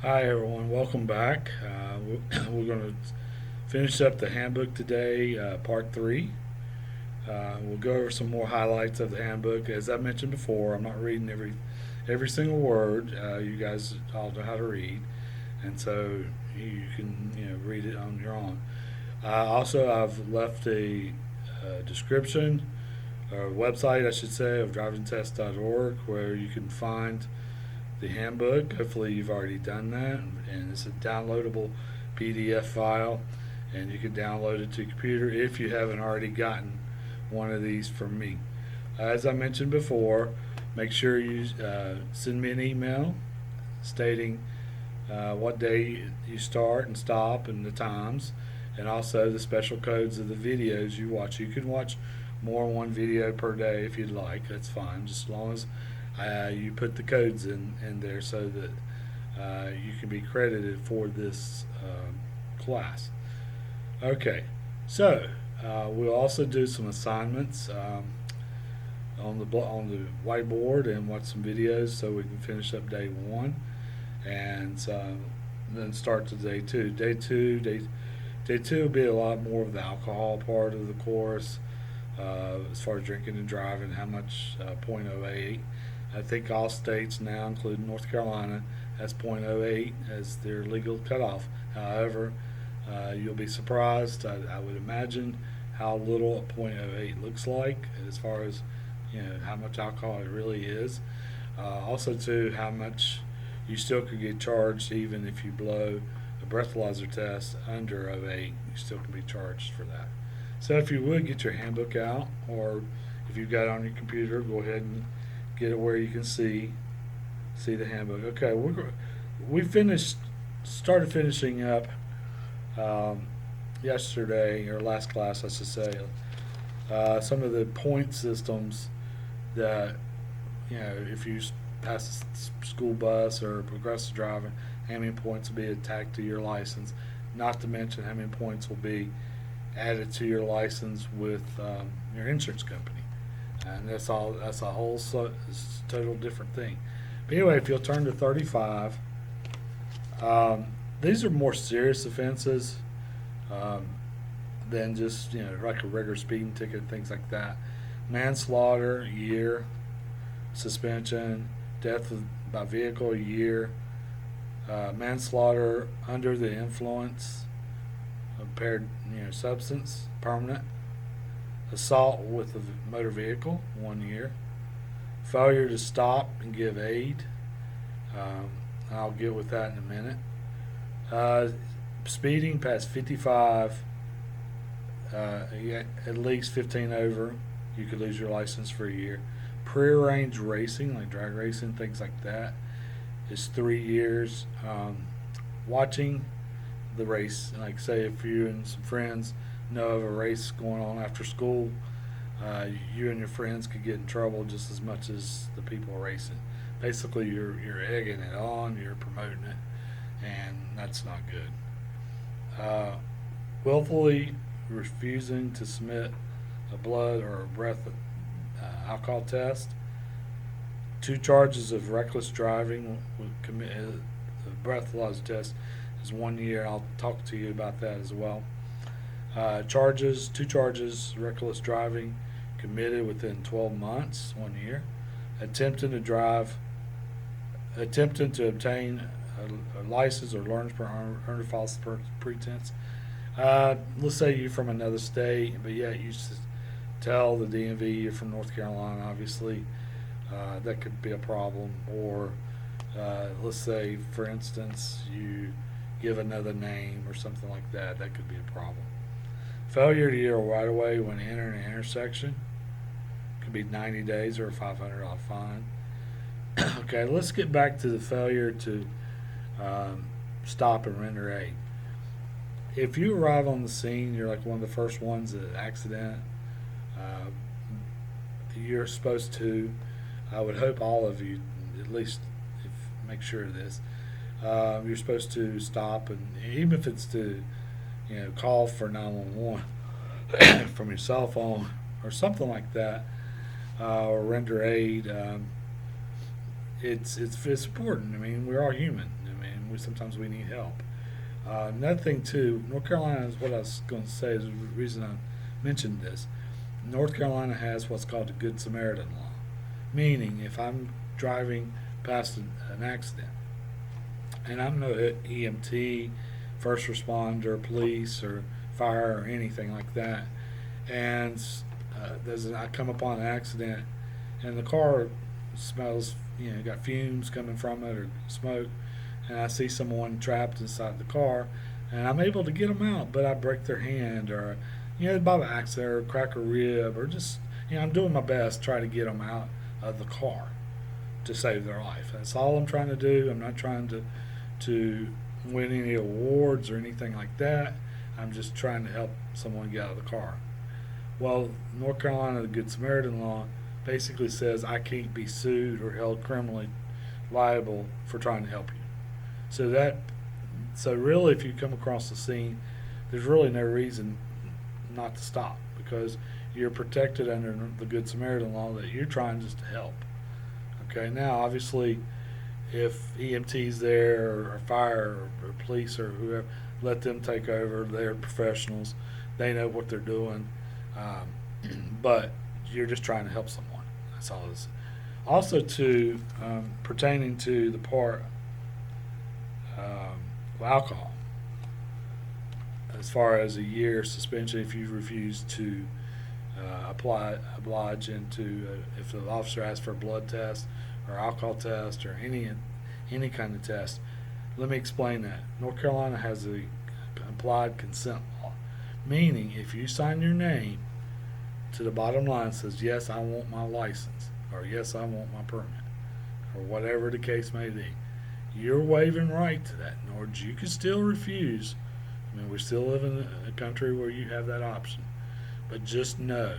Hi everyone, welcome back. We're going to finish up the handbook today, part three. We'll go over some more highlights of the handbook. As I mentioned before, I'm not reading every single word. You guys all know how to read, and so you can read it on your own. Also, I've left a description or website, I should say, of drivingtest.org where you can find the handbook. Hopefully, you've already done that, and it's a downloadable PDF file, and you can download it to your computer if you haven't already gotten one of these from me. As I mentioned before, make sure you send me an email stating what day you start and stop and the times, and also the special codes of the videos you watch. You can watch more than one video per day if you'd like. That's fine, just as long as you put the codes in there so that you can be credited for this class. Okay, so we'll also do some assignments on the whiteboard and watch some videos so we can finish up day one, and then start to day two. Day two will be a lot more of the alcohol part of the course, as far as drinking and driving, how much .08. I think all states now, including North Carolina, has .08 as their legal cutoff. However, you'll be surprised. I would imagine how little a .08 looks like as far as how much alcohol it really is. Also, too, how much you still could get charged even if you blow a breathalyzer test under .08. You still can be charged for that. So if you would get your handbook out, or if you've got it on your computer, go ahead and get it where you can see the handbook. Okay, we started finishing up yesterday, or last class, I should say, some of the point systems that if you pass a school bus or progressive driving, how many points will be attacked to your license. Not to mention how many points will be added to your license with your insurance company. And that's a whole total different thing. But anyway, if you'll turn to 35, these are more serious offenses um, than just like a regular speeding ticket, things like that. Manslaughter, a year. Suspension. Death by vehicle, a year. Manslaughter under the influence of impaired substance, permanent. Assault with a motor vehicle, 1 year. Failure to stop and give aid. I'll get with that in a minute. Speeding past 55, at least 15 over, you could lose your license for a year. Prearranged racing, like drag racing, things like that, is 3 years. Watching the race, like say if you and some friends know of a race going on after school, you and your friends could get in trouble just as much as the people racing. Basically, you're egging it on, you're promoting it, and that's not good. Willfully refusing to submit a blood or a breath alcohol test. 2 charges of reckless driving. The breathalyzer test is 1 year. I'll talk to you about that as well. 2 charges, reckless driving committed within 12 months, 1 year. Attempting to obtain a license or learn under false pretense. Let's say you're from another state, but yet you tell the DMV you're from North Carolina, obviously. That could be a problem. Or let's say, for instance, you give another name or something like that. That could be a problem. Failure to yield right away when entering an intersection could be 90 days or a $500 fine. Okay, let's get back to the failure to stop and render aid. If you arrive on the scene, you're like one of the first ones at an accident. You're supposed to, I would hope all of you, at least make sure of this. You're supposed to stop, and even if it's to call for 911 from your cell phone or something like that, or render aid. It's important. I mean, we're all human. I mean, sometimes we need help. Another thing too, North Carolina is what I was going to say is the reason I mentioned this. North Carolina has what's called the Good Samaritan law, meaning if I'm driving past an accident and I'm no EMT, first responder, police, or fire, or anything like that, and I come upon an accident and the car smells, got fumes coming from it or smoke, and I see someone trapped inside the car, and I'm able to get them out, but I break their hand, or by the accident, or crack a rib, or just I'm doing my best to try to get them out of the car to save their life. That's all I'm trying to do. I'm not trying to win any awards or anything like that. I'm just trying to help someone get out of the car. Well, North Carolina, the Good Samaritan law basically says I can't be sued or held criminally liable for trying to help you. So really, if you come across the scene, there's really no reason not to stop, because you're protected under the Good Samaritan law that you're trying just to help. Okay, now obviously, if EMT's there, or fire, or police, or whoever, let them take over. They're professionals. They know what they're doing. But you're just trying to help someone. That's all it is. Also, pertaining to the part of alcohol, as far as a year suspension if you refuse to oblige into if the officer asks for a blood test or alcohol test or any kind of test. Let me explain that. North Carolina has a implied consent law, meaning if you sign your name to the bottom line says, yes, I want my license, or yes, I want my permit, or whatever the case may be, you're waiving right to that. In order, you can still refuse. I mean, we still live in a country where you have that option, but just know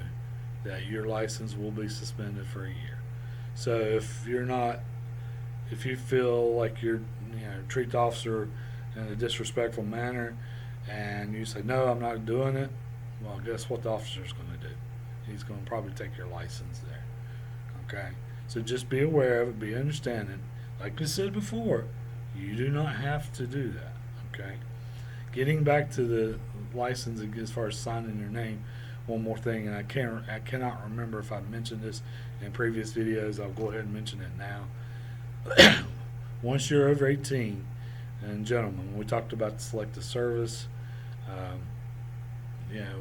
that your license will be suspended for a year. So if you feel like you're, treat the officer in a disrespectful manner, and you say, no, I'm not doing it, well, guess what the officer's going to do? He's going to probably take your license there. Okay? So just be aware of it, be understanding. Like I said before, you do not have to do that. Okay? Getting back to the license as far as signing your name, one more thing, and I cannot remember if I mentioned this in previous videos. I'll go ahead and mention it now. Once you're over 18, and gentlemen, we talked about the selective service.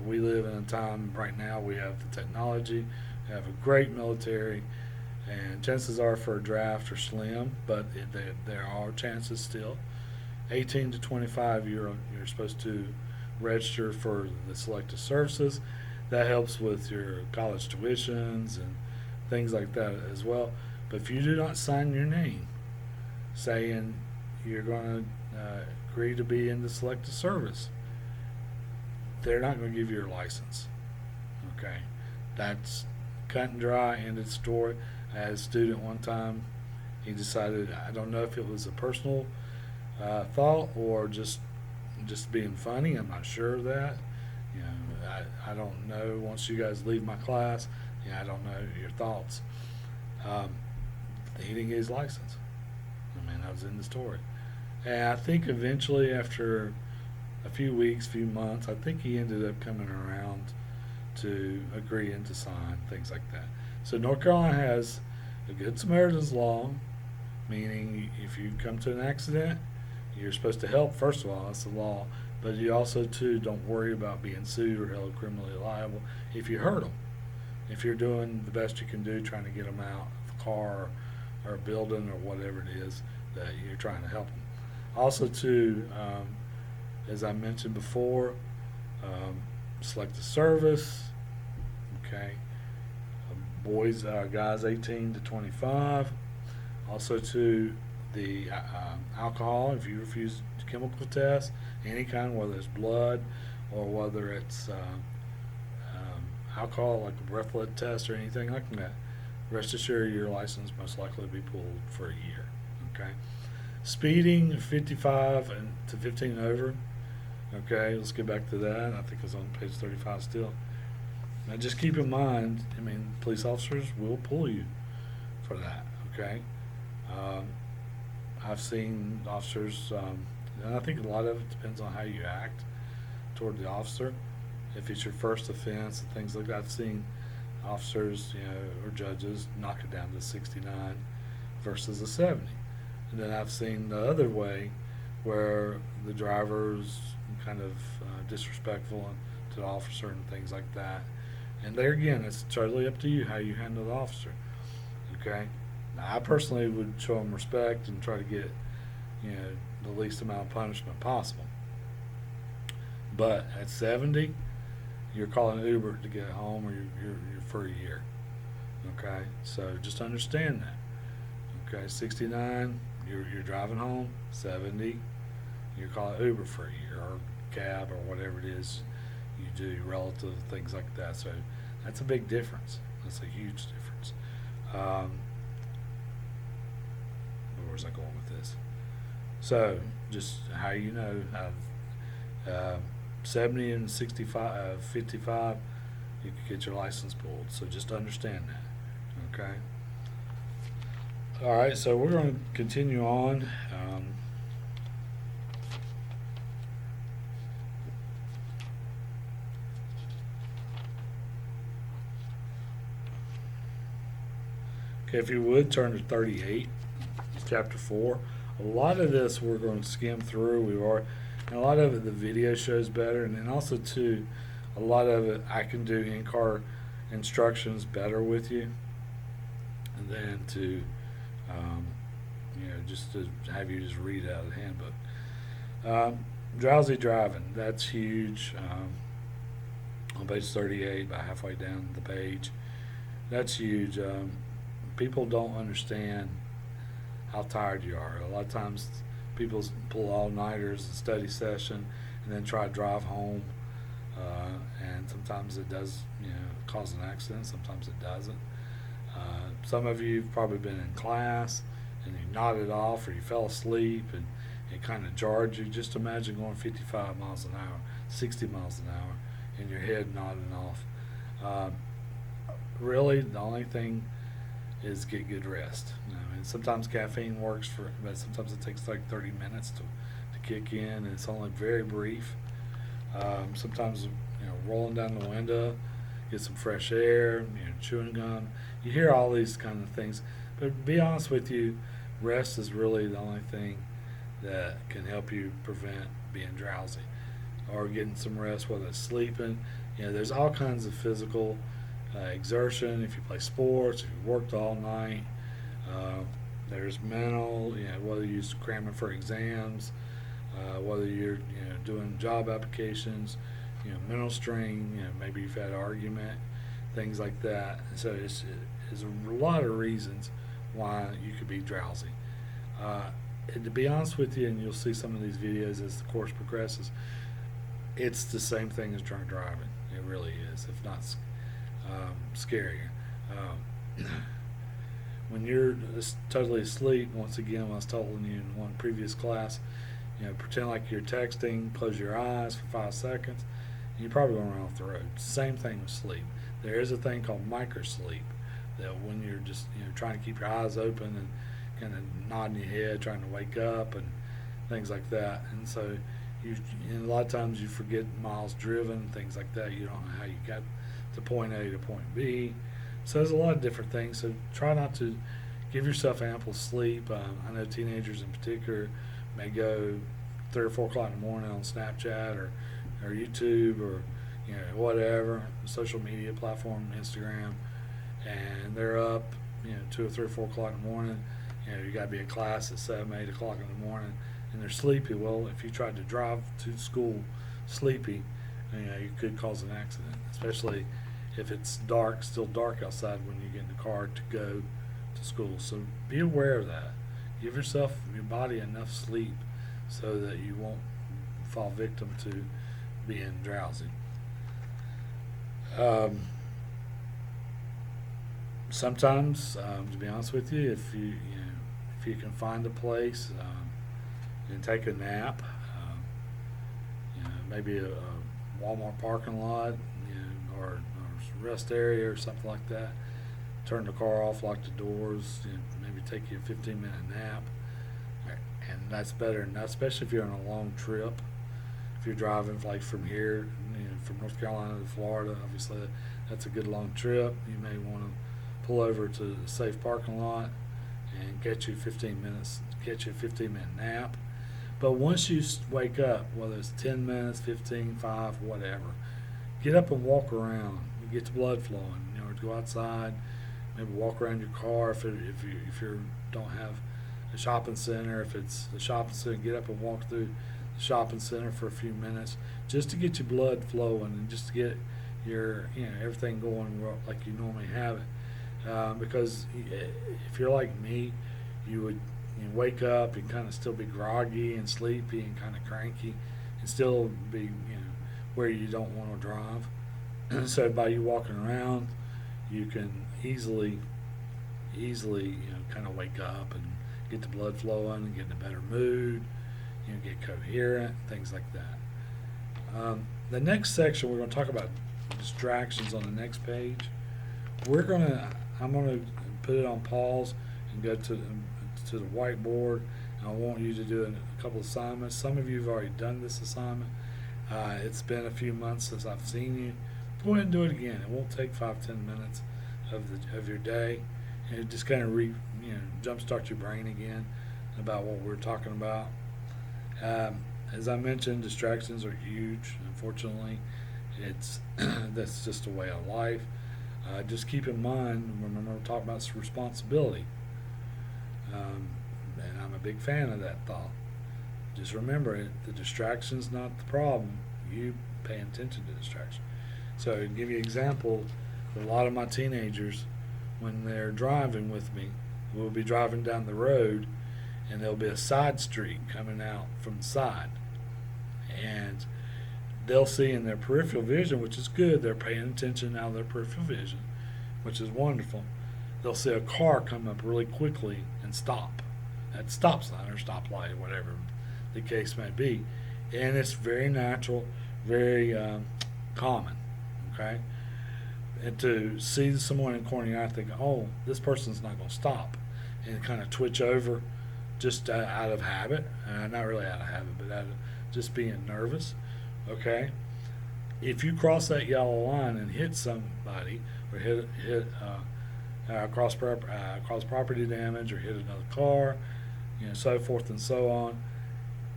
We live in a time right now, we have the technology, we have a great military, and chances are for a draft are slim, but there are chances still. 18 to 25, you're supposed to register for the selective services. That helps with your college tuitions and things like that as well. But if you do not sign your name saying you're going to agree to be in the selective service, they're not going to give you your license. Okay, that's cut and dry, ended story. I had a student one time, he decided, I don't know if it was a personal thought or just being funny, I'm not sure of that. I don't know, once you guys leave my class, I don't know your thoughts. He didn't get his license. I mean, that was in the story. And I think eventually, after a few weeks, few months, I think he ended up coming around to agreeing to sign, things like that. So North Carolina has a Good Samaritan's law, meaning if you come to an accident, you're supposed to help, first of all, that's the law, but you also, too, don't worry about being sued or held criminally liable if you hurt them. If you're doing the best you can do trying to get them out of the car or a building or whatever it is that you're trying to help them. Also, too, as I mentioned before, selective service, okay, guys 18 to 25. Also, too, the alcohol, if you refuse chemical tests, any kind, whether it's blood or whether it's alcohol, like a breathalyzer test or anything like that, rest assured your license most likely to be pulled for a year. Okay, speeding 55 and to 15 over. Okay, let's get back to that. I think it's on page 35 still. Now, just keep in mind, police officers will pull you for that. Okay. I've seen officers, and I think a lot of it depends on how you act toward the officer. If it's your first offense and things like that, I've seen officers, or judges knock it down to 69 versus a 70. And then I've seen the other way where the driver's kind of disrespectful to the officer and things like that. And there again, it's totally up to you how you handle the officer. Okay? Now, I personally would show them respect and try to get, the least amount of punishment possible. But at 70, you're calling Uber to get home, or you're for a year. Okay? So just understand that. Okay? 69, you're driving home. 70, you're calling Uber for a year, or cab, or whatever it is you do relative to things like that. So that's a big difference. That's a huge difference. Where's I going with this? So just how 70 and 65, 55, you could get your license pulled. So just understand that. Okay. All right. So we're going to continue on. Okay, if you would turn to 38, chapter 4. A lot of this we're going to skim through. And a lot of it the video shows better, and then also too, a lot of it I can do in-car instructions better with you than to, just to have you just read out of the handbook. Drowsy driving, that's huge. On page 38, about halfway down the page, that's huge. People don't understand how tired you are. A lot of times people pull all-nighters and study session and then try to drive home, and sometimes it does cause an accident, sometimes it doesn't. Some of you have probably been in class and you nodded off, or you fell asleep and it kind of jarred you. Just imagine going 55 miles an hour, 60 miles an hour, and your head nodding off. Really, the only thing is get good rest. And sometimes caffeine works but sometimes it takes like 30 minutes to kick in, and it's only very brief. Sometimes rolling down the window, get some fresh air, chewing gum. You hear all these kind of things, but to be honest with you, rest is really the only thing that can help you prevent being drowsy, or getting some rest, whether it's sleeping. There's all kinds of physical exertion. If you play sports, if you worked all night, there's mental, whether you're cramming for exams, whether you're doing job applications, mental strain, maybe you've had an argument, things like that. And so there's a lot of reasons why you could be drowsy. And to be honest with you, and you'll see some of these videos as the course progresses, it's the same thing as drunk driving. It really is, if not scarier. When you're totally asleep, once again, when I was telling you in one previous class, pretend like you're texting, close your eyes for 5 seconds, and you're probably going to run off the road. Same thing with sleep. There is a thing called microsleep, that when you're just trying to keep your eyes open and kind of nodding your head, trying to wake up and things like that. And so and a lot of times you forget miles driven, things like that. You don't know how you got to point A to point B. So there's a lot of different things. So try not to give yourself ample sleep. I know teenagers in particular may go 3 or 4 o'clock in the morning on Snapchat or YouTube or whatever social media platform, Instagram, and they're up 2 or 3 or 4 o'clock in the morning. You got to be at class at 7, 8 o'clock in the morning, and they're sleepy. Well, if you tried to drive to school sleepy, you could cause an accident, especially if it's dark, still dark outside when you get in the car to go to school. So be aware of that. Give your body enough sleep so that you won't fall victim to being drowsy. Sometimes, to be honest with you, if you can find a place and take a nap, maybe a Walmart parking lot, or rest area or something like that. Turn the car off, lock the doors, maybe take you a 15-minute nap. That's better, and especially if you're on a long trip. If you're driving like from here, from North Carolina to Florida, obviously that's a good long trip. You may want to pull over to a safe parking lot and get you 15 minutes, get you a 15-minute nap. But once you wake up, whether it's 10 minutes, 15, 5, whatever, get up and walk around. You get the blood flowing. Go outside, maybe walk around your car if you don't have a shopping center. If it's a shopping center, get up and walk through the shopping center for a few minutes just to get your blood flowing and just to get your everything going like you normally have it. Because if you're like me, you would wake up and kind of still be groggy and sleepy and kind of cranky and still be where you don't want to drive. So by you walking around, you can easily kind of wake up and get the blood flowing and get in a better mood, get coherent, things like that. The next section we're going to talk about distractions on the next page. I'm going to put it on pause and go to the whiteboard. And I want you to do a couple assignments. Some of you have already done this assignment. It's been a few months since I've seen you. Go ahead and do it again. It won't take 5-10 minutes of your day, and it just kind of jumpstart your brain again about what we're talking about. As I mentioned, distractions are huge. Unfortunately, that's just a way of life. Just keep in mind, remember we're talking about responsibility, and I'm a big fan of that thought. Just remember, the distraction's not the problem. You paying attention to distraction. So to give you an example, a lot of my teenagers, when they're driving with me, we'll be driving down the road and there'll be a side street coming out from the side. And they'll see in their peripheral vision, which is good, they're paying attention out of their peripheral vision, which is wonderful. They'll see a car come up really quickly and stop at the stop sign or stoplight, whatever the case may be. And it's very natural, very common. Okay, and to see someone in the corner, I think, oh, this person's not going to stop, and kind of twitch over, just out of habit, not really out of habit, but out of just being nervous. Okay, if you cross that yellow line and hit somebody, or cause property damage, or hit another car, so forth and so on,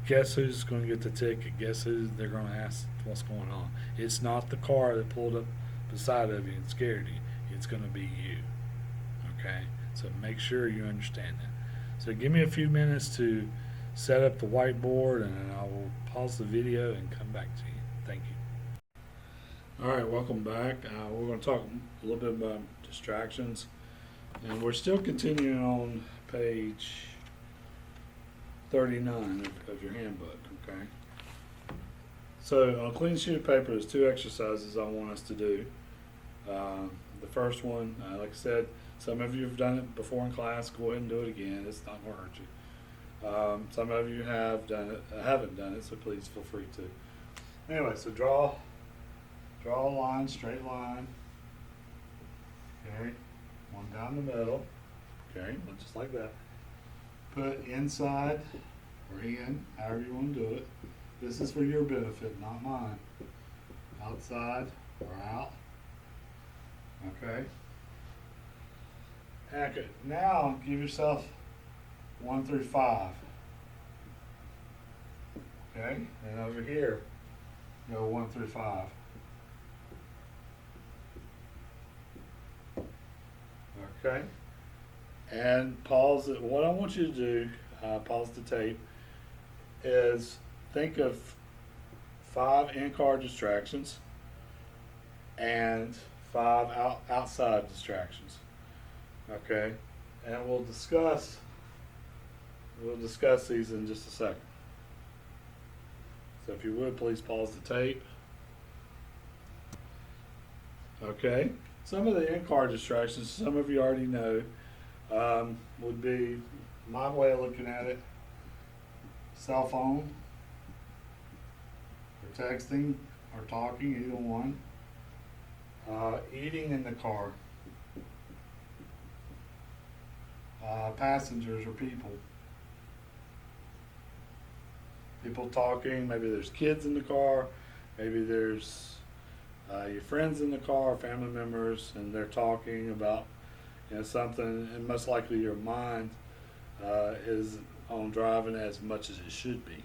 guess who's going to get the ticket? Guess who they're going to ask what's going on? It's not the car that pulled up beside of you and scared you. It's going to be you. Okay? So make sure you understand that. So give me a few minutes to set up the whiteboard, and then I will pause the video and come back to you. Thank you. All right, welcome back. We're going to talk a little bit about distractions, and we're still continuing on page 39 of your handbook, okay? So on a clean sheet of paper, there's 2 exercises I want us to do. The first one, like I said, some of you have done it before in class. Go ahead and do it again. It's not going to hurt you. Some of you have done it, haven't done it, so please feel free to. Anyway, so draw a line, straight line. Okay, one down the middle. Okay, just like that. Put inside or in, however you want to do it. This is for your benefit, not mine. Outside or out. Okay. Okay. Now give yourself 1 through 5. Okay. And over here, go 1 through 5. Okay. And pause it. What I want you to do, pause the tape, is think of 5 in-car distractions and 5 outside distractions. Okay, and we'll discuss these in just a second. So if you would, please pause the tape. Okay, some of the in-car distractions, some of you already know, would be my way of looking at it: cell phone, or texting, or talking, either one. Eating in the car. Passengers or people. people talking. Maybe there's kids in the car. Maybe there's your friends in the car, family members, and they're talking about something. And most likely your mind is on driving as much as it should be.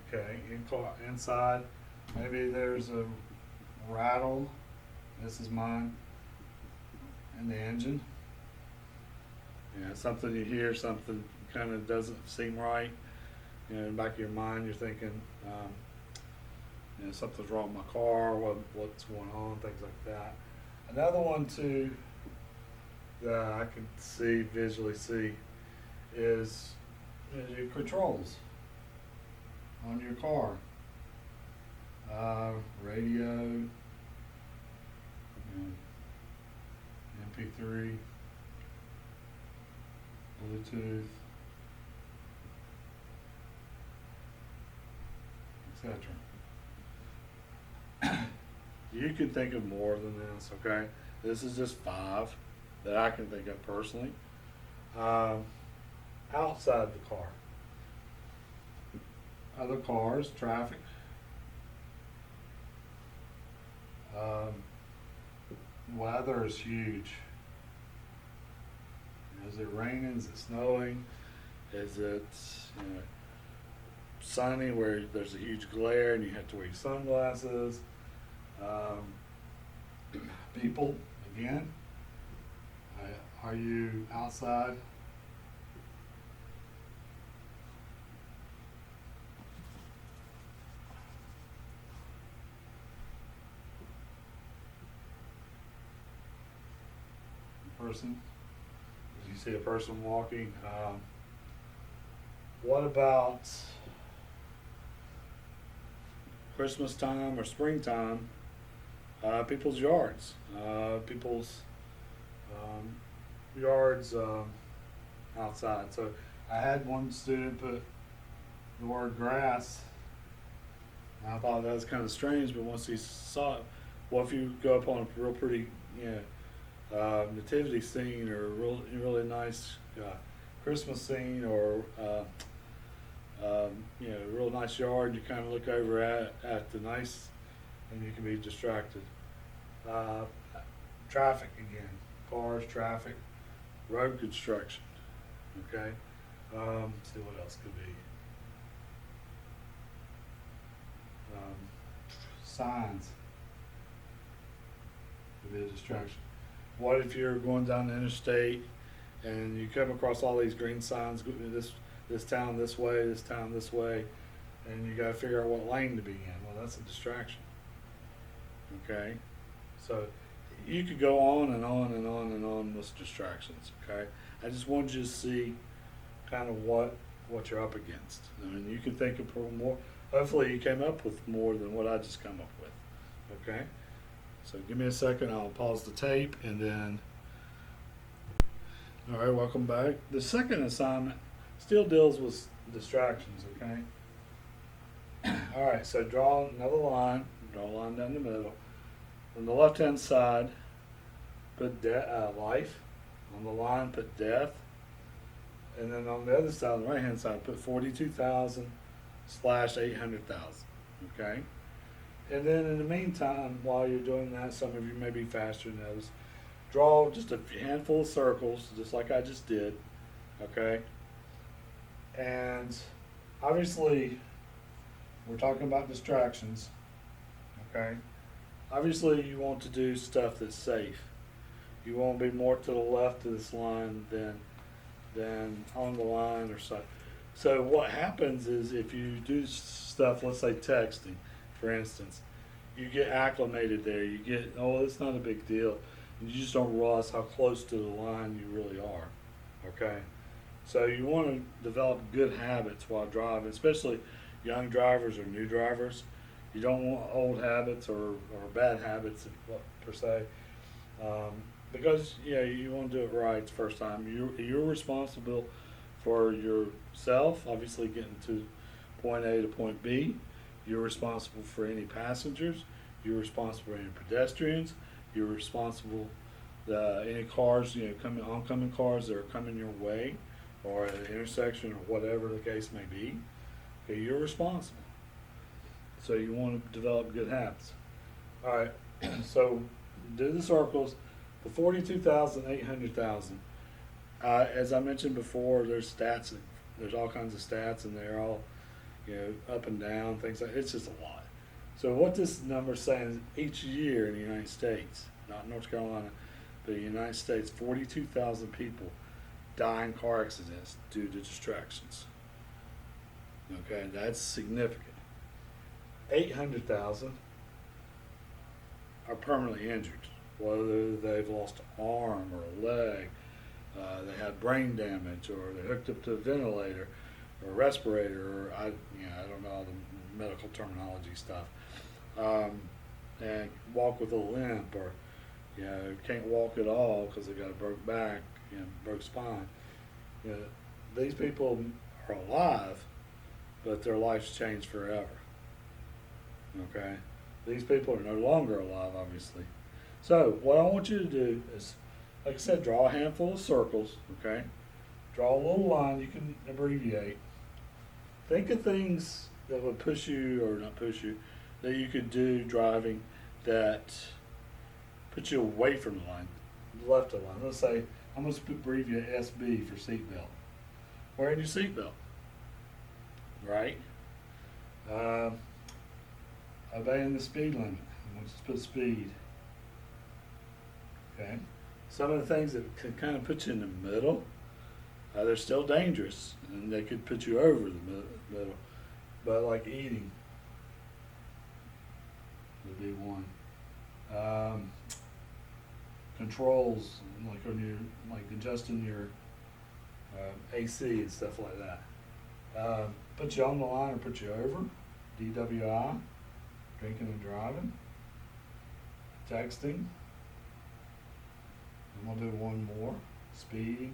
Okay, inside, maybe there's a rattle. This is mine in the engine. Something you hear, something kind of doesn't seem right. In the back of your mind, you're thinking, something's wrong with my car. What's going on? Things like that. Another one too that I can visually see, is your controls on your car. Radio, MP3, Bluetooth, etc. You can think of more than this, okay? This is just 5 that I can think of personally. Outside the car. Other cars, traffic. Weather is huge. Is it raining? Is it snowing? Is it sunny where there's a huge glare and you have to wear sunglasses? People, again. Are you outside? Person? Did you see a person walking? What about Christmas time or springtime? People's yards. People's yards outside. So I had one student put the word grass. And I thought that was kind of strange, but once he saw it, well, if you go up on a real pretty, nativity scene or really nice Christmas scene or real nice yard, you kind of look over at the nice, and you can be distracted. Traffic again, cars, traffic, road construction. Okay, let's see what else could be. Signs could be a distraction. What if you're going down the interstate and you come across all these green signs, this town this way, this town this way, and you got to figure out what lane to be in? Well, that's a distraction. Okay, so you could go on and on and on and on with distractions. Okay, I just wanted you to see kind of what you're up against. I mean, you can think of more. Hopefully, you came up with more than what I just come up with. Okay. So give me a second, I'll pause the tape, and then, all right, welcome back. The second assignment still deals with distractions, okay? All right, so draw another line, draw a line down the middle. On the left-hand side, put life. On the line, put death. And then on the other side, on the right-hand side, put 42,000 / 800,000, okay? And then in the meantime, while you're doing that, some of you may be faster than others, draw just a handful of circles, just like I just did, okay? And obviously, we're talking about distractions, okay? Obviously, you want to do stuff that's safe. You want to be more to the left of this line than on the line or so. So what happens is if you do stuff, let's say texting, for instance, you get acclimated there. You get, oh, it's not a big deal. You just don't realize how close to the line you really are. Okay? So you want to develop good habits while driving, especially young drivers or new drivers. You don't want old habits or bad habits per se, because you want to do it right the first time. You're responsible for yourself, obviously getting to point A to point B. You're responsible for any passengers. You're responsible for any pedestrians. You're responsible any cars, oncoming cars that are coming your way, or at an intersection, or whatever the case may be. Okay, you're responsible. So you want to develop good habits. All right, so do the circles, the 42,000, 800,000. As I mentioned before, there's stats. There's all kinds of stats, and they're all, up and down, things like. It's just a lot. So what this number is saying is each year in the United States, not North Carolina, but the United States, 42,000 people die in car accidents due to distractions. Okay, that's significant. 800,000 are permanently injured, whether they've lost an arm or a leg, they had brain damage, or they're hooked up to a ventilator or a respirator, or I don't know all the medical terminology stuff, and walk with a limp, or can't walk at all because they got a broke back, broke spine. These people are alive, but their life's changed forever. Okay, these people are no longer alive, obviously. So what I want you to do is, like I said, draw a handful of circles. Okay, draw a little line. You can abbreviate. Think of things that would push you, or not push you, that you could do driving that put you away from the line, left of the line. Let's say I'm going to abbreviate SB for seatbelt. Wearing your seatbelt, right? Obeying the speed limit. We'll just put speed. Okay. Some of the things that can kind of put you in the middle, they're still dangerous, and they could put you over the middle. But like eating would be one. Controls, like when you're adjusting your AC and stuff like that. Put you on the line or put you over. DWI, drinking and driving. Texting. And we'll do one more. Speeding.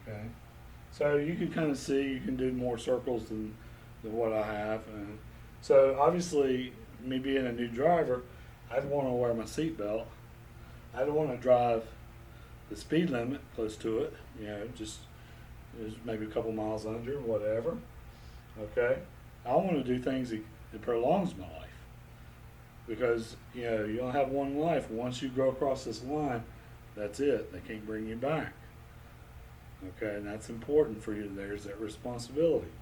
Okay. So you can kind of see, you can do more circles than what I have. And so obviously, me being a new driver, I'd want to wear my seatbelt. I'd want to drive the speed limit close to it, just maybe a couple miles under, whatever. Okay, I want to do things that prolongs my life, because you only have one life. Once you go across this line, that's it. They can't bring you back. Okay, and that's important for you. There's that responsibility.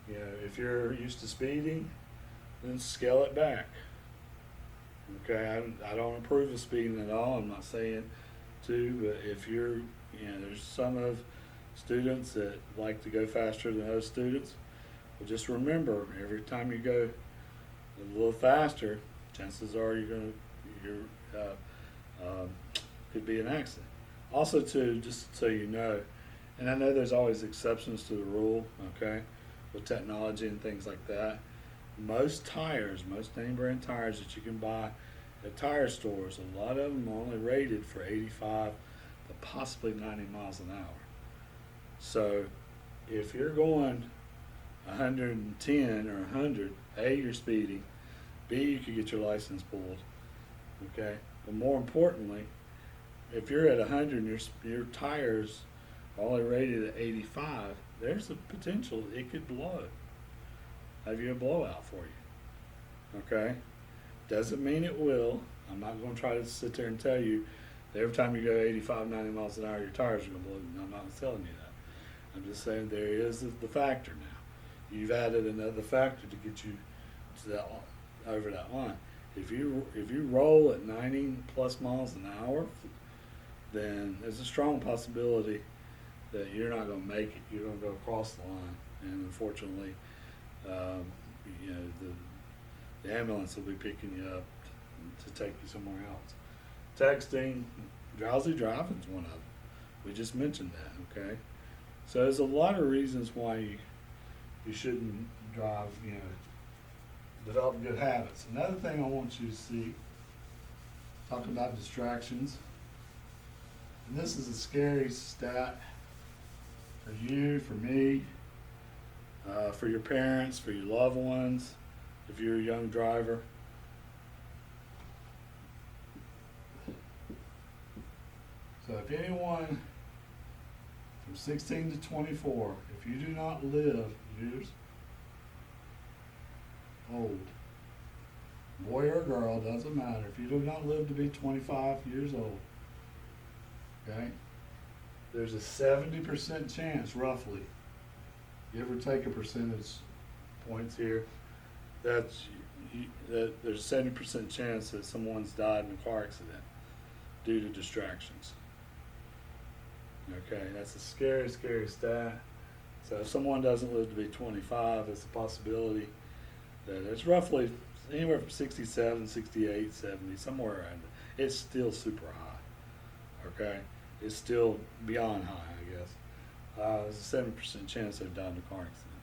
If you're used to speeding, then scale it back. Okay, I don't approve of speeding at all. I'm not saying to, but if you're, there's some of students that like to go faster than other students. Well, just remember, every time you go a little faster, chances are could be an accident. Also, too, just so you know, and I know there's always exceptions to the rule. Okay, with technology and things like that. Most name brand tires that you can buy at tire stores, a lot of them are only rated for 85 to possibly 90 miles an hour. So if you're going 110 or 100, A, you're speeding, B, you could get your license pulled. Okay, but more importantly, if you're at 100 and your tires are only rated at 85, there's a potential it could blow. Have you a blowout for you. Okay? Doesn't mean it will. I'm not going to try to sit there and tell you that every time you go 85, 90 miles an hour, your tires are going to blow. I'm not telling you that. I'm just saying there is the factor now. You've added another factor to get you to that over that line. If you roll at 90 plus miles an hour, then there's a strong possibility that you're not going to make it. You're going to go across the line, and unfortunately, the ambulance will be picking you up to take you somewhere else. Texting, drowsy driving is one of them. We just mentioned that, okay? So there's a lot of reasons why you shouldn't drive, develop good habits. Another thing I want you to see, talk about distractions. And this is a scary stat for you, for me, for your parents, for your loved ones, if you're a young driver. So if anyone from 16 to 24. If you do not live years old, boy or girl, doesn't matter. If you do not live to be 25 years old, okay, there's a 70% chance, roughly, give or take a percentage points here, that there's a 70% chance that someone's died in a car accident due to distractions. Okay, that's a scary, scary stat. So if someone doesn't live to be 25, it's a possibility that it's roughly anywhere from 67, 68, 70, somewhere around it. It's still super high. Okay, it's still beyond high, I guess. There's a 7% chance they've died in a car accident.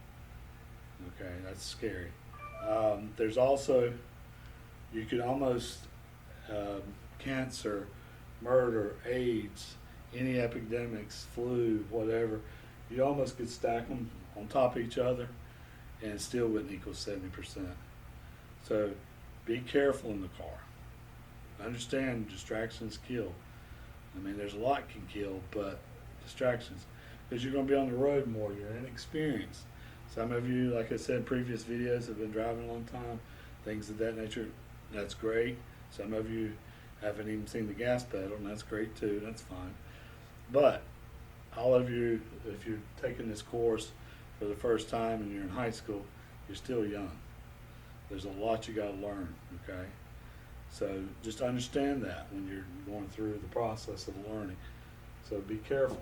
Okay, that's scary. There's also, you could almost, cancer, murder, AIDS, any epidemics, flu, whatever, you almost could stack them on top of each other and it still wouldn't equal 70%. So be careful in the car. Understand distractions kill. I mean, there's a lot can kill, but distractions, because you're going to be on the road more, you're inexperienced. Some of you, like I said in previous videos, have been driving a long time, things of that nature. That's great. Some of you haven't even seen the gas pedal, and that's great too, that's fine. But all of you, if you're taking this course for the first time and you're in high school, you're still young. There's a lot you got to learn, okay? So just understand that when you're going through the process of learning. So be careful,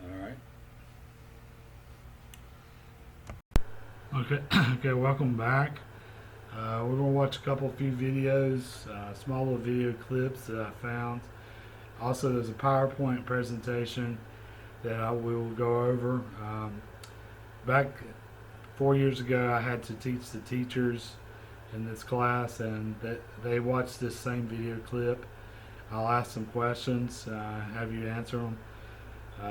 all right? Okay, okay, welcome back. We're going to watch a few videos, small little video clips that I found. Also, there's a PowerPoint presentation that we will go over. Back 4 years ago, I had to teach the teachers in this class, and they watched this same video clip. I'll ask some questions, have you answer them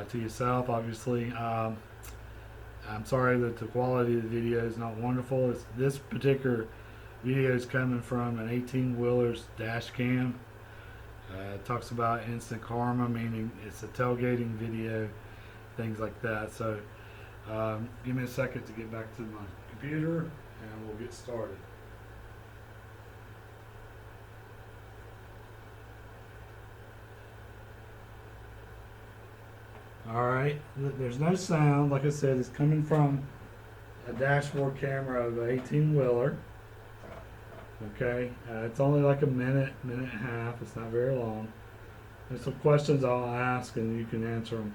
to yourself, obviously. I'm sorry that the quality of the video is not wonderful. This particular video is coming from an 18-wheeler's dash cam. It talks about instant karma, meaning it's a tailgating video, things like that. So give me a second to get back to my computer and we'll get started. Alright, there's no sound. Like I said, it's coming from a dashboard camera of an 18-wheeler. Okay, it's only like a minute and a half. It's not very long. There's some questions I'll ask and you can answer them.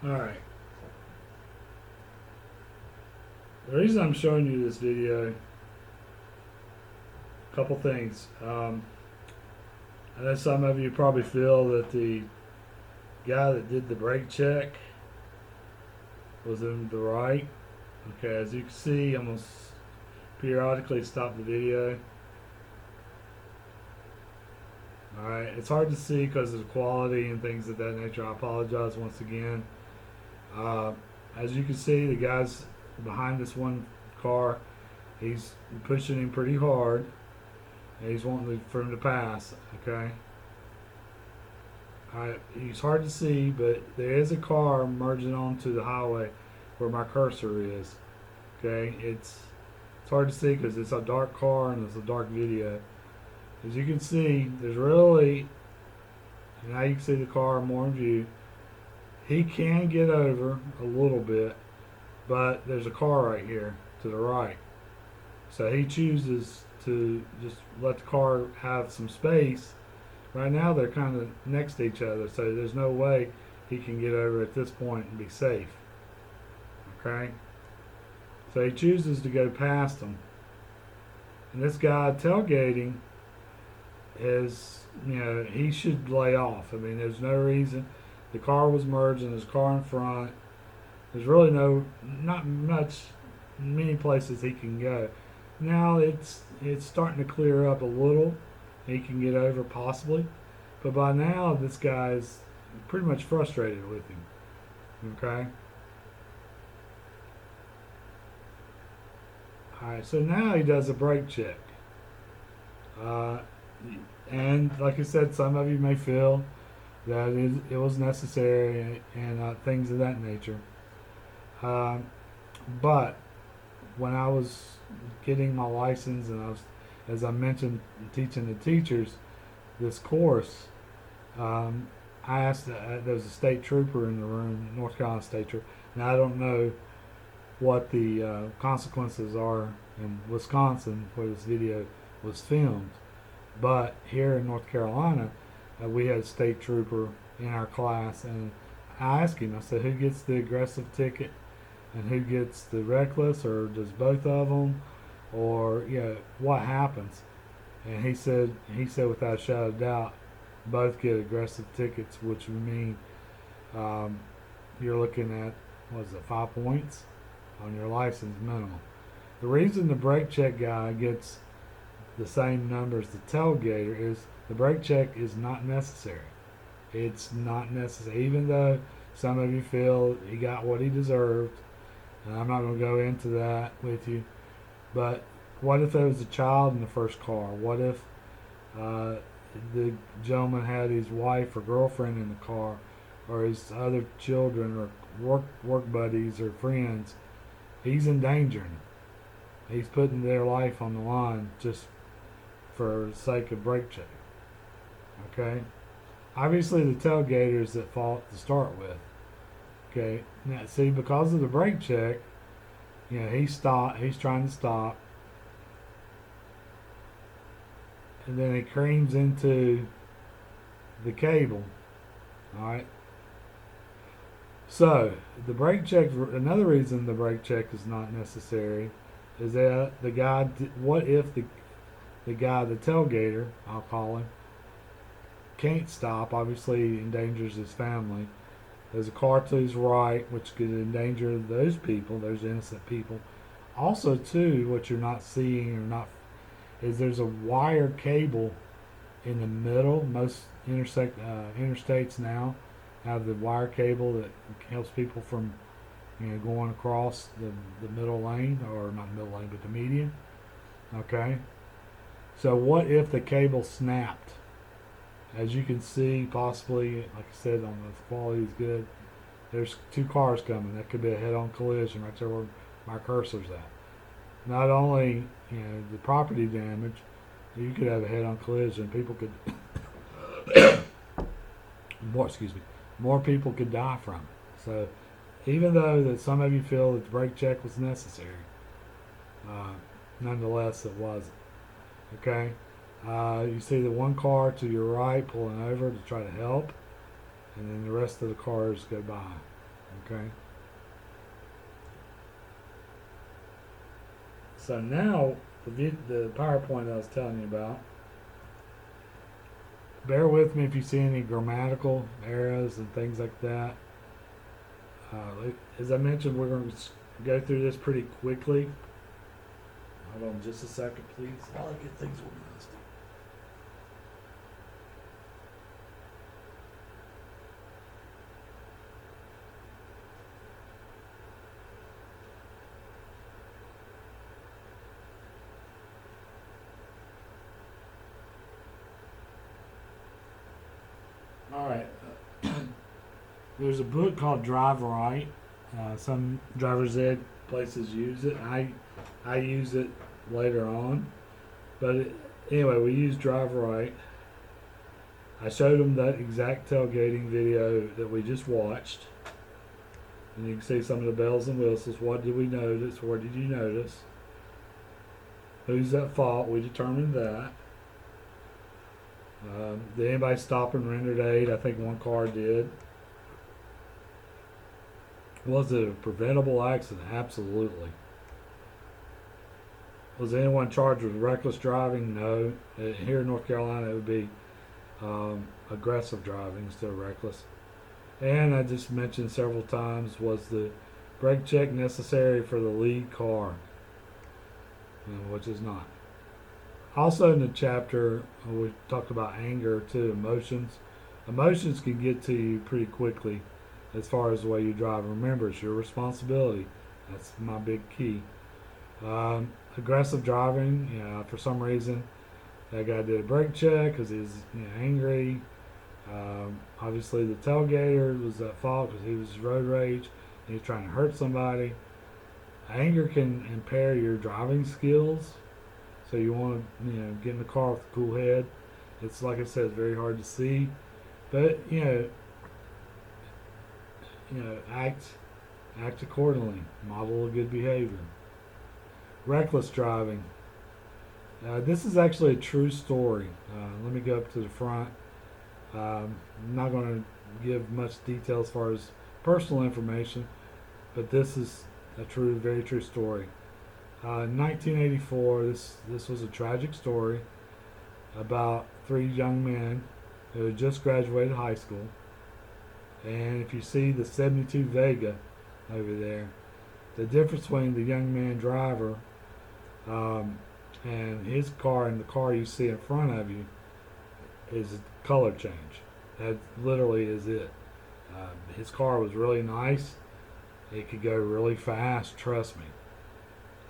Alright. The reason I'm showing you this video, a couple things. I know some of you probably feel that the guy that did the brake check was in the right. Okay, as you can see, I'm going to periodically stop the video. Alright, it's hard to see because of the quality and things of that nature. I apologize once again. as you can see, the guy's behind this one car. He's pushing him pretty hard. And he's wanting for him to pass. Okay. He's hard to see, but there is a car merging onto the highway where my cursor is. Okay, it's hard to see because it's a dark car and it's a dark video. As you can see, there's really, now you can see the car more in view. He can get over a little bit, but there's a car right here to the right. So he chooses to just let the car have some space. Right now they're kind of next to each other, so there's no way he can get over at this point and be safe. Okay? So he chooses to go past him. And this guy tailgating is, he should lay off. I mean, there's no reason. The car was merging, there's a car in front. There's really not many places he can go. Now it's starting to clear up a little. He can get over possibly. But by now, this guy's pretty much frustrated with him. Okay? Alright, so now he does a brake check. And like I said, some of you may feel that it was necessary and things of that nature. But when I was getting my license and I was, as I mentioned, teaching the teachers this course, I asked, there was a state trooper in the room, North Carolina state trooper, and I don't know what the consequences are in Wisconsin where this video was filmed, but here in North Carolina, we had a state trooper in our class, and I asked him, I said, who gets the aggressive ticket and who gets the reckless, or does both of them, or what happens? And he said without a shadow of doubt, both get aggressive tickets, which would mean you're looking at, 5 points on your license minimum. The reason the brake check guy gets the same number as the tailgater is the brake check is not necessary. It's not necessary, even though some of you feel he got what he deserved, and I'm not going to go into that with you. But what if there was a child in the first car? What if the gentleman had his wife or girlfriend in the car, or his other children or work buddies or friends? He's endangering. He's putting their life on the line just for the sake of brake check. Okay? Obviously the tailgater is at fault to start with. Okay? Now see, because of the brake check, he's trying to stop. And then he creams into the cable. Alright? So, the brake check, another reason the brake check is not necessary is that the guy, what if the guy, the tailgater, I'll call him, can't stop, obviously endangers his family. There's a car to his right, which could endanger those people, those innocent people. Also, too, what you're not seeing or not, is there's a wire cable in the middle. Most interstates now have the wire cable that helps people from going across the middle lane, or not middle lane, but the median. Okay, so what if the cable snapped? As you can see, possibly, like I said, on the quality is good, there's 2 cars coming. That could be a head-on collision right there where my cursor's at. Not only the property damage, you could have a head-on collision. People could more people could die from it. So even though that some of you feel that the brake check was necessary, nonetheless it wasn't. Okay, you see the one car to your right pulling over to try to help, and then the rest of the cars go by. Okay. So now the PowerPoint I was telling you about. Bear with me if you see any grammatical errors and things like that. As I mentioned, we're going to go through this pretty quickly. Hold on just a second, please, while I get things organized. There's a book called Drive Right. Some driver's ed places use it. I use it later on, but anyway, we use Drive Right. I showed them that exact tailgating video that we just watched, and you can see some of the bells and whistles. What did we notice? What did you notice? Who's at fault? We determined that. Did anybody stop and render aid? I think one car did. Was it a preventable accident? Absolutely. Was anyone charged with reckless driving? No. Here in North Carolina, it would be aggressive driving instead of reckless. And I just mentioned several times, was the brake check necessary for the lead car? Which is not. Also in the chapter, we talked about anger too, emotions. Emotions can get to you pretty quickly as far as the way you drive. Remember, it's your responsibility. That's my big key. Aggressive driving, for some reason, that guy did a brake check because he was angry. Obviously, the tailgater was at fault because he was road rage and he was trying to hurt somebody. Anger can impair your driving skills, so you want to get in the car with a cool head. It's like I said, it's very hard to see, but act accordingly. Model a good behavior. Reckless driving. This is actually a true story. Let me go up to the front. I'm not going to give much detail as far as personal information, but this is a very true story. In 1984, this was a tragic story about three young men who had just graduated high school. And if you see the 72 Vega over there, the difference between the young man driver and his car and the car you see in front of you is a color change. That literally is it. His car was really nice. It could go really fast, trust me.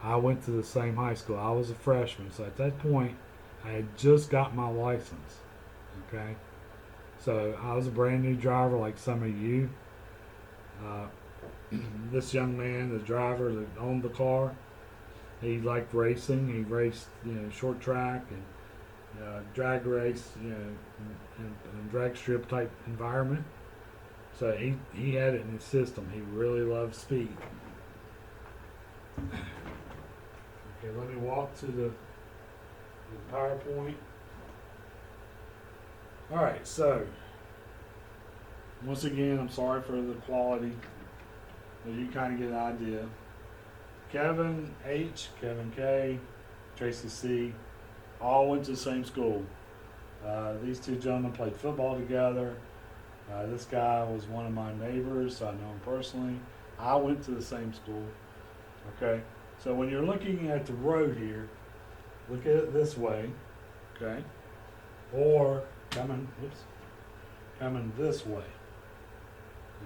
I went to the same high school. I was a freshman, so at that point, I had just got my license. Okay? So I was a brand new driver like some of you. This young man, the driver that owned the car, he liked racing. He raced, short track and drag race, and drag strip type environment. So he had it in his system. He really loved speed. Okay, let me walk to the PowerPoint. All right, so once again, I'm sorry for the quality, but you kind of get an idea. Kevin H, Kevin K, Tracy C, all went to the same school. These two gentlemen played football together. This guy was one of my neighbors, so I know him personally. I went to the same school. Okay, so when you're looking at the road here, look at it this way, okay, or coming this way.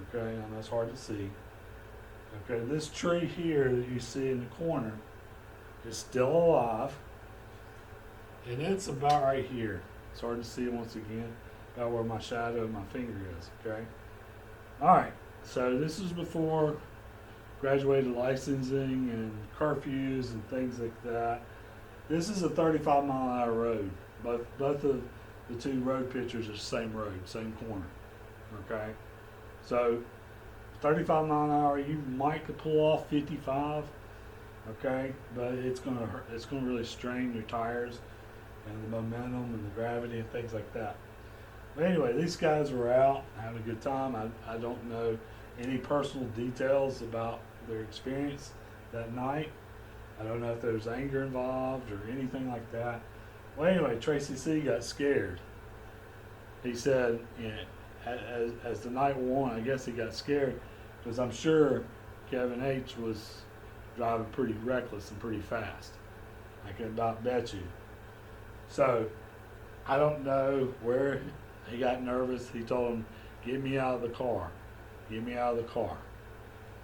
Okay, and that's hard to see. Okay, this tree here that you see in the corner is still alive, and it's about right here. It's hard to see once again, about where my shadow of my finger is. Okay, all right. So this is before graduated licensing and curfews and things like that. This is a 35-mile-an-hour road. Both of the two road pictures are the same road, same corner. Okay, so 35 mile an hour, you might could pull off 55. Okay, but it's gonna hurt. It's gonna really strain your tires and the momentum and the gravity and things like that. But anyway, these guys were out having a good time. I don't know any personal details about their experience that night. I don't know if there was anger involved or anything like that. Well, anyway, Tracy C got scared. He said, as the night wore on, I guess he got scared because I'm sure Kevin H was driving pretty reckless and pretty fast. I can about bet you. So I don't know where he got nervous. He told him, "Get me out of the car. Get me out of the car."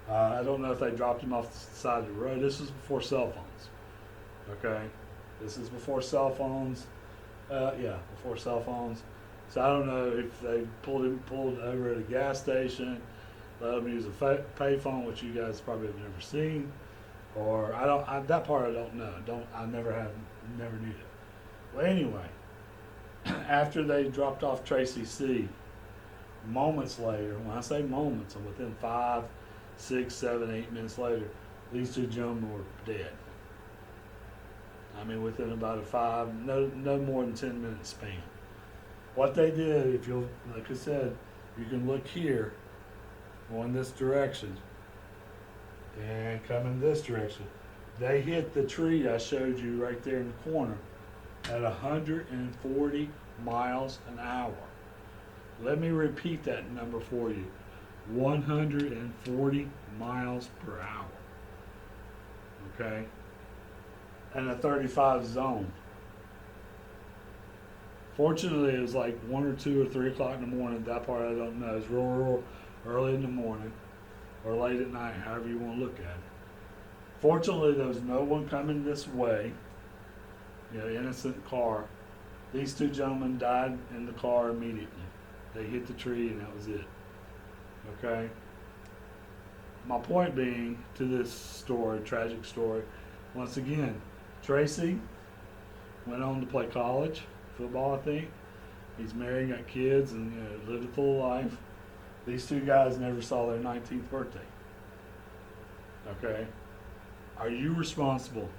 I don't know if they dropped him off the side of the road. This was before cell phones. Okay, this is before cell phones. Before cell phones. So I don't know if they pulled over at a gas station let them use a payphone, which you guys probably have never seen, or that part I don't know. I never knew that. Well, anyway, after they dropped off Tracy C, moments later, when I say moments, within 5, 6, 7, 8 minutes later, these two gentlemen were dead. I mean, within about no more than 10 minutes span. What they did, if you'll, like I said, you can look here, going this direction, and come in this direction. They hit the tree I showed you right there in the corner at 140 miles an hour. Let me repeat that number for you. 140 miles per hour. Okay? And a 35 zone. Fortunately, it was like 1 or 2 or 3 o'clock in the morning. That part I don't know. It's real early in the morning or late at night, however you want to look at it. Fortunately, there was no one coming this way. Innocent car. These two gentlemen died in the car immediately. They hit the tree and that was it. Okay? My point being to this story, tragic story, once again, Tracy went on to play college, football I think. He's married, got kids, and lived a full life. These two guys never saw their 19th birthday. Okay? Are you responsible?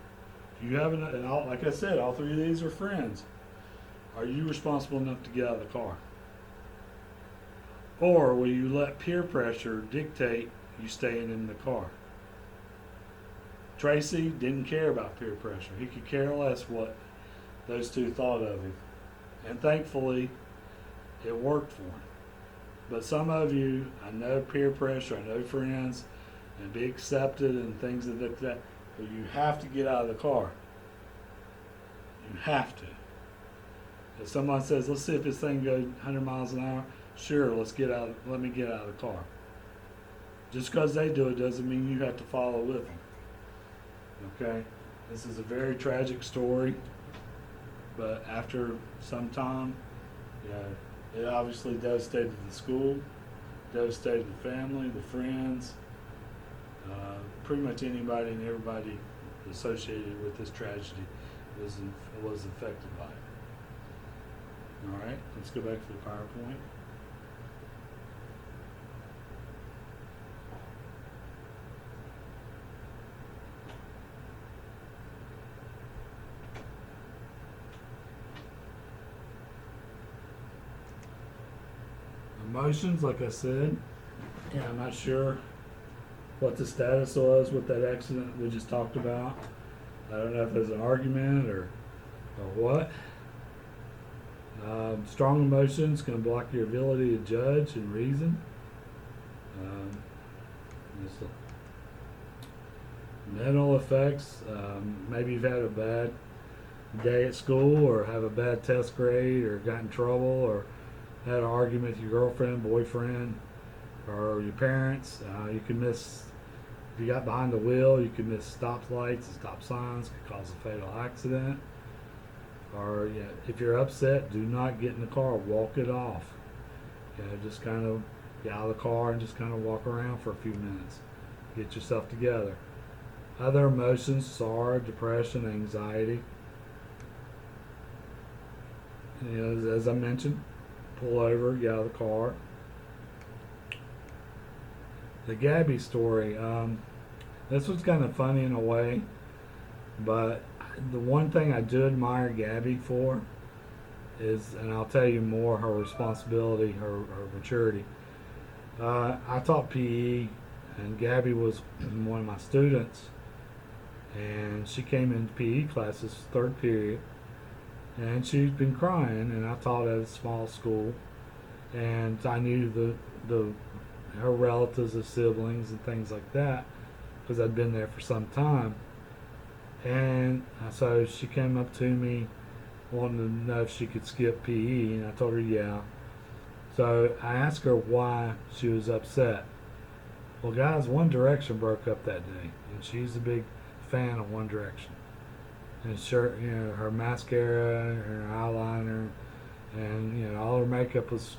Do you have enough, and like I said, all three of these are friends. Are you responsible enough to get out of the car? Or will you let peer pressure dictate you staying in the car? Tracy didn't care about peer pressure. He could care less what those two thought of him. And thankfully, it worked for him. But some of you, I know peer pressure, I know friends, and be accepted and things like that, but you have to get out of the car. You have to. If someone says, let's see if this thing goes 100 miles an hour, sure, let me get out of the car. Just because they do it doesn't mean you have to follow with them. Okay? This is a very tragic story, but after some time, it obviously devastated the school, devastated the family, the friends, pretty much anybody and everybody associated with this tragedy was affected by it. All right, let's go back to the PowerPoint. Emotions, like I said, I'm not sure what the status was with that accident we just talked about. I don't know if there's an argument or what. Strong emotions can block your ability to judge and reason. Mental effects. Maybe you've had a bad day at school, or have a bad test grade, or got in trouble, or had an argument with your girlfriend, boyfriend, or your parents. You can miss, if you got behind the wheel, you can miss stop lights and stop signs, could cause a fatal accident. Or if you're upset, do not get in the car, walk it off. Just kind of get out of the car and just kind of walk around for a few minutes. Get yourself together. Other emotions, sorrow, depression, anxiety. As I mentioned, pull over, get out of the car. The Gabby story, this was kind of funny in a way, but the one thing I do admire Gabby for is, and I'll tell you more, her responsibility, her maturity. I taught PE, and Gabby was one of my students, and she came into PE classes, third period, and she's been crying, and I taught at a small school, and I knew her relatives, her siblings, and things like that, because I'd been there for some time. And so she came up to me wanting to know if she could skip PE, and I told her yeah. So I asked her why she was upset. Well, guys, One Direction broke up that day, and she's a big fan of One Direction. And her mascara, her eyeliner, and all her makeup was,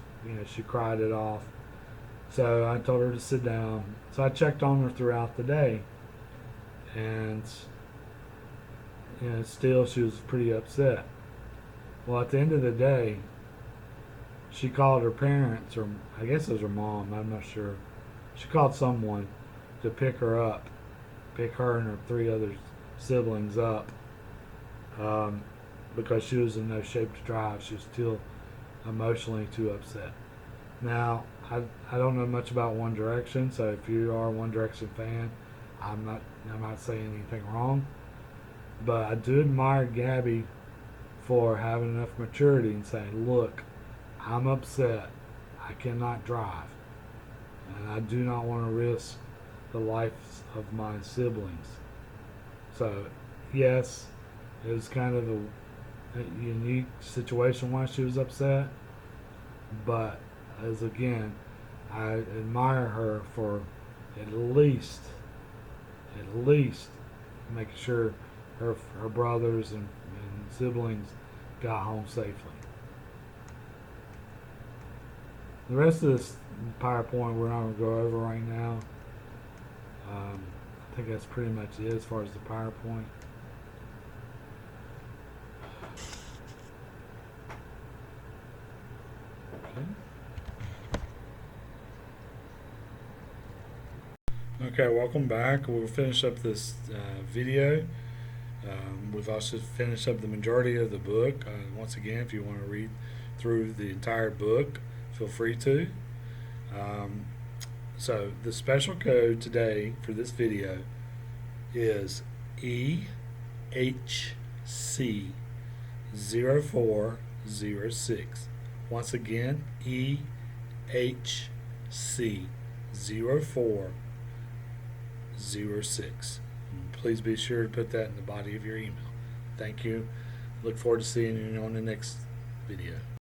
she cried it off. So I told her to sit down. So I checked on her throughout the day, and still she was pretty upset. Well, at the end of the day, she called her parents, or I guess it was her mom. I'm not sure. She called someone to pick her up, pick her and her three other siblings up, um, because she was in no shape to drive. She was still emotionally too upset. Now, I don't know much about One Direction, so if you are a One Direction fan, I'm not saying anything wrong, but I do admire Gabby for having enough maturity and saying, "Look, I'm upset. I cannot drive, and I do not want to risk the lives of my siblings." So, yes, it was kind of a unique situation why she was upset, but as again, I admire her for at least, at least making sure her brothers and siblings got home safely. The rest of this PowerPoint we're not going to go over right now. I think that's pretty much it as far as the PowerPoint. Okay. Okay, welcome back. We'll finish up this video. We've also finished up the majority of the book. Once again, if you want to read through the entire book, feel free to. Um, so the special code today for this video is EHC0406. Once again, EHC0406. Please be sure to put that in the body of your email. Thank you. Look forward to seeing you on the next video.